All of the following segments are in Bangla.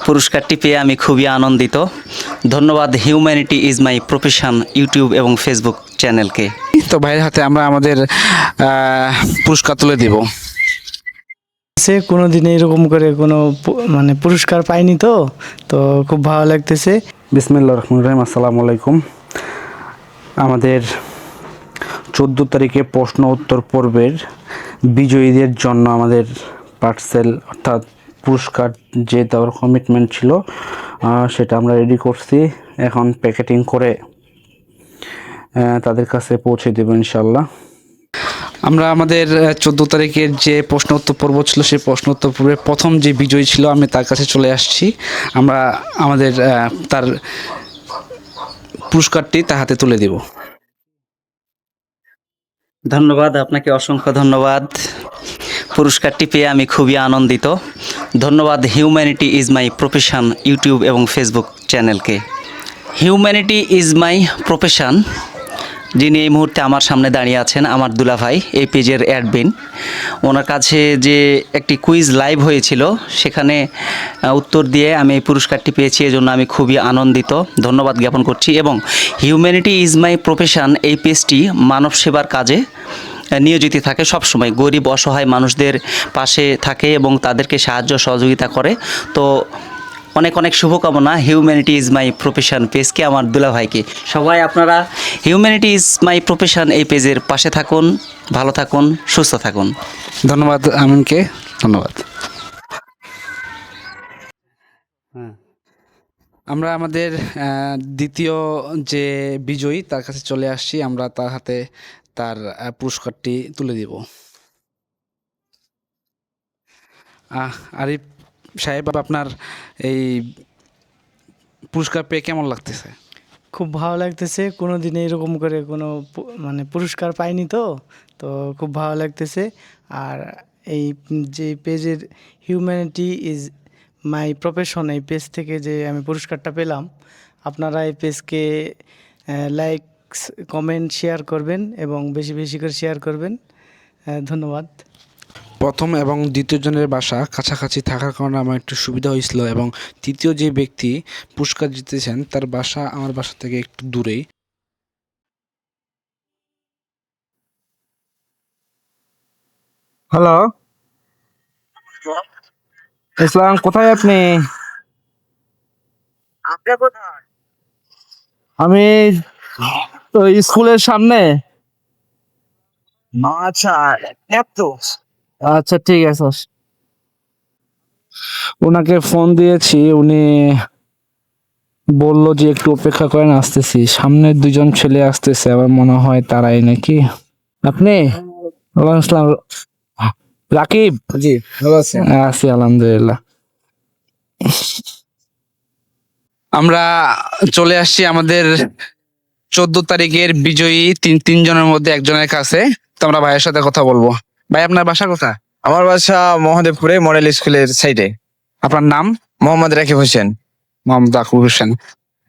পুরস্কারটি পেয়ে আমি খুবই আনন্দিত। ধন্যবাদ humanity is my profession YouTube এবং ফেসবুক চ্যানেলকে। তো ভাইয়ের হাতে আমরা আমাদের পুরস্কার তুলে দিব। সে কোনো দিন এরকম করে কোনো মানে পুরস্কার পাইনি, তো তো খুব ভালো লাগতেছে। বিসমিল্লাহির রহমানির রহিম। আসসালামু আলাইকুম। আমাদের 14 তারিখে প্রশ্ন উত্তর পর্বের বিজয়ীদের জন্য আমাদের পার্সেল অর্থাৎ পুরস্কার যে দেওয়ার কমিটমেন্ট ছিল সেটা আমরা রেডি করছি। এখন প্যাকেটিং করে তাদের কাছে পৌঁছে দেব ইনশাল্লাহ। আমরা আমাদের 14 তারিখের যে প্রশ্ন উত্তর পর্ব ছিল সেই প্রশ্ন উত্তর পর্বের প্রথম যে বিজয়ী ছিল আমি তার কাছে চলে আসছি। আমরা আমাদের তার পুরস্কারটি তার হাতে তুলে দেব। ধন্যবাদ, আপনাকে অসংখ্য ধন্যবাদ। পুরস্কারটি পেয়ে আমি খুবই আনন্দিত। ধন্যবাদ humanity is my profession YouTube এবং ফেসবুক চ্যানেলকে। হিউম্যানিটি ইজ মাই প্রফেশন, যিনি এই মুহূর্তে আমার সামনে দাঁড়িয়ে আছেন, আমার দুলাভাই, এই পেজের অ্যাডমিন। ওনার কাছে যে একটি কুইজ লাইভ হয়েছিল সেখানে উত্তর দিয়ে আমি এই পুরস্কারটি পেয়েছি, এজন্য আমি খুবই আনন্দিত, ধন্যবাদ জ্ঞাপন করছি। এবং হিউম্যানিটি ইজ মাই প্রফেশন এই পেজটি মানব সেবার কাজে নিয়োজিত থাকে, সবসময় গরিব অসহায় মানুষদের পাশে থাকে এবং তাদেরকে সাহায্য সহযোগিতা করে। তো অনেক অনেক শুভকামনা হিউম্যানিটি ইজ মাই প্রফেশন পেজকে, আমার দুলাভাইকে। সবাই আপনারা হিউম্যানিটি ইজ মাই প্রফেশন এই পেজের পাশে থাকুন, ভালো থাকুন, সুস্থ থাকুন। ধন্যবাদ আমিনকে, ধন্যবাদ। আমরা আমাদের দ্বিতীয় যে বিজয়ী তার কাছে চলে আসছি। আমরা তার হাতে তার পুরস্কারটি তুলে দিব। আরিফ সাহেব, আপনার এই পুরস্কার পেয়ে কেমন লাগতেছে? খুব ভালো লাগতেছে, কোনো দিন এরকম করে কোনো মানে পুরস্কার পাইনি, তো তো খুব ভালো লাগতেছে। আর এই যে পেজের হিউম্যানিটি ইজ মাই প্রফেশন এই পেজ থেকে যে আমি পুরস্কারটা পেলাম, আপনারা এই পেজকে লাইক কমেন্ট শেয়ার করবেন এবং বেশি বেশি করে শেয়ার করবেন। ধন্যবাদ। প্রথম এবং দ্বিতীয় জনের বাসা কাছাকাছি থাকার কারণে আমার একটু সুবিধা হয়েছিল, এবং তৃতীয় যে ব্যক্তি পুরস্কার জিতেছেন তার বাসা আমার বাসা থেকে একটু দূরেই। হ্যালো ইসলাম, কোথায় আপনি? আমি তো স্কুলের সামনে। আচ্ছা, আচ্ছা ঠিক আছে, ওনাকে ফোন দিয়েছি, উনি বললো যে একটু অপেক্ষা করেন, আসতেছি। সামনে দুজন ছেলে আসতেছে, আমার মনে হয় তারাই নাকি। আপনি? ওয়ালাইকুম আসসালাম। রাকিব? জি, ভালো আছেন? আছি আলহামদুলিল্লাহ। আমরা চলে আসছি আমাদের 14 তারিখের বিজয়ী তিনজনের মধ্যে একজনের কাছে। তো আমরা ভাইয়ের সাথে কথা বলবো। ভাই, আপনার বাসা কোথায়? আমার বাসা মহাদেবপুরে, মডেল স্কুলের সাইডে। আপনার নাম? মোহাম্মদ রাকিব হোসেন। মোহাম্মদ আকুব হোসেন।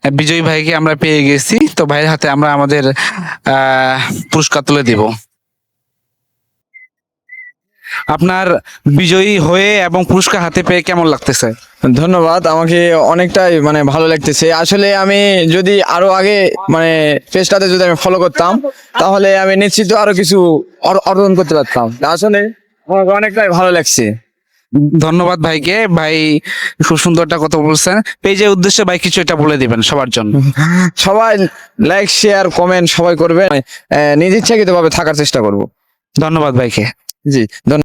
বিজয়ী ভাইকে আমরা পেয়ে গেছি, তো ভাইয়ের হাতে আমরা আমাদের পুরস্কার তুলে দিব। আপনার বিজয়ী হয়ে এবং পুরস্কার হাতে পেয়ে কেমন লাগতেছে? ধন্যবাদ, আমাকে অনেকটাই মানে ভালো লাগতেছে। আসলে আমি যদি আরো আগে মানে পেজটাতে যদি আমি ফলো করতাম তাহলে আমি নিশ্চিত আরো কিছু অর্জন করতে পারতাম। আসলে আমাকে অনেকটাই ভালো লাগছে। ধন্যবাদ ভাইকে। ভাই খুব সুন্দর একটা কথা বলছেন। পেজের উদ্দেশ্যে ভাই কিছু এটা বলে দিবেন সবার জন্য। সবাই লাইক শেয়ার কমেন্ট সবাই করবে, নিজ ইচ্ছাকৃত ভাবে থাকার চেষ্টা করব। ধন্যবাদ ভাইকে। জি, ধন্যবাদ।